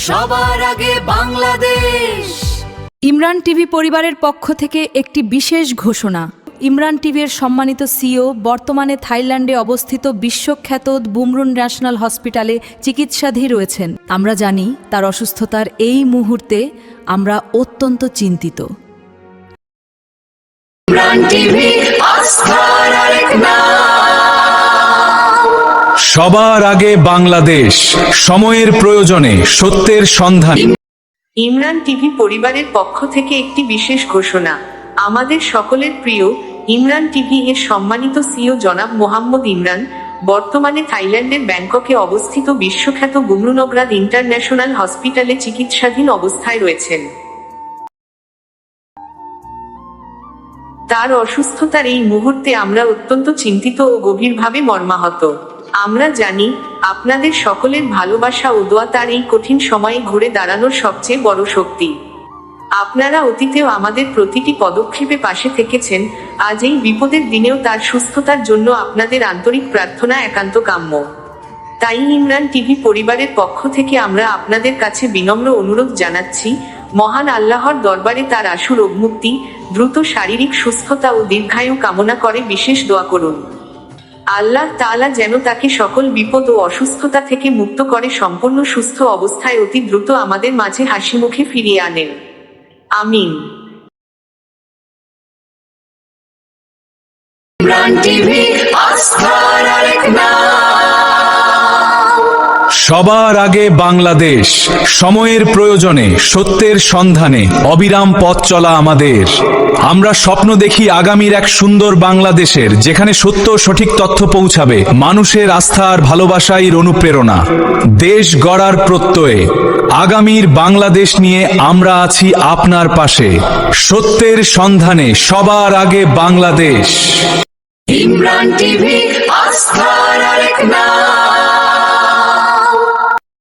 সবার আগে বাংলাদেশ। ইমরান টিভি পরিবারের পক্ষ থেকে একটি বিশেষ ঘোষণা। ইমরান টিভির সম্মানিত সিইও বর্তমানে থাইল্যান্ডে অবস্থিত বিশ্বখ্যাত বুমরুন ন্যাশনাল হসপিটালে চিকিৎসাধীন রয়েছেন। আমরা জানি তার অসুস্থতার এই মুহূর্তে আমরা অত্যন্ত চিন্তিত। ইমরান টিভি আস্থার আরেক নাম। সবার আগে বাংলাদেশ, সময়ের প্রয়োজনে সত্যের সন্ধান। ইমরান টিভি পরিবারের পক্ষ থেকে একটি বিশেষ ঘোষণা। আমাদের সকলের প্রিয় ইমরান টিভি এর সম্মানিত সিইও জনাব মোহাম্মদ ইমরান বর্তমানে থাইল্যান্ডের ব্যাংককে অবস্থিত বিশ্বখ্যাত বুমরুনগ্রাদ ইন্টারন্যাশনাল হসপিটালে চিকিৎসাধীন অবস্থায় রয়েছেন। তার অসুস্থতার এই মুহূর্তে আমরা অত্যন্ত চিন্তিত ও গভীরভাবে মর্মাহত। আমরা জানি আপনাদের সকলের ভালোবাসা ও দোয়া তার এই কঠিন সময়ে ঘুরে দাঁড়ানোর সবচেয়ে বড় শক্তি। আপনারা অতীতেও আমাদের প্রতিটি পদক্ষেপে পাশে থেকেছেন, আজ এই বিপদের দিনেও তার সুস্থতার জন্য আপনাদের আন্তরিক প্রার্থনা একান্ত কাম্য। তাই ইমরান টিভি পরিবারের পক্ষ থেকে আমরা আপনাদের কাছে বিনম্র অনুরোধ জানাচ্ছি, মহান আল্লাহর দরবারে তার আশু রোগ মুক্তি, দ্রুত শারীরিক সুস্থতা ও দীর্ঘায়ু কামনা করে বিশেষ দোয়া করুন। আল্লাহ তাআলা যেন তাকে সকল বিপদ ও অসুস্থতা থেকে মুক্ত করে সম্পূর্ণ সুস্থ অবস্থায় অতি দ্রুত আমাদের মাঝে হাসিমুখে ফিরিয়ে আনেন। আমিন। ইমরান টিভি আস্থার আরেক নাম। সবার আগে বাংলাদেশ, সময়ের প্রয়োজনে সত্যের সন্ধানে অবিরাম পথ চলা আমাদের। আমরা স্বপ্ন দেখি আগামীর এক সুন্দর বাংলাদেশের, যেখানে সত্য সঠিক তথ্য পৌঁছাবে, মানুষের আস্থা আর ভালোবাসার অনুপ্রেরণা, দেশ গড়ার প্রত্যয়ে। আগামীর বাংলাদেশ নিয়ে আমরা আছি আপনার পাশে। সত্যের সন্ধানে সবার আগে বাংলাদেশ। ইমরান টিভি আস্থা।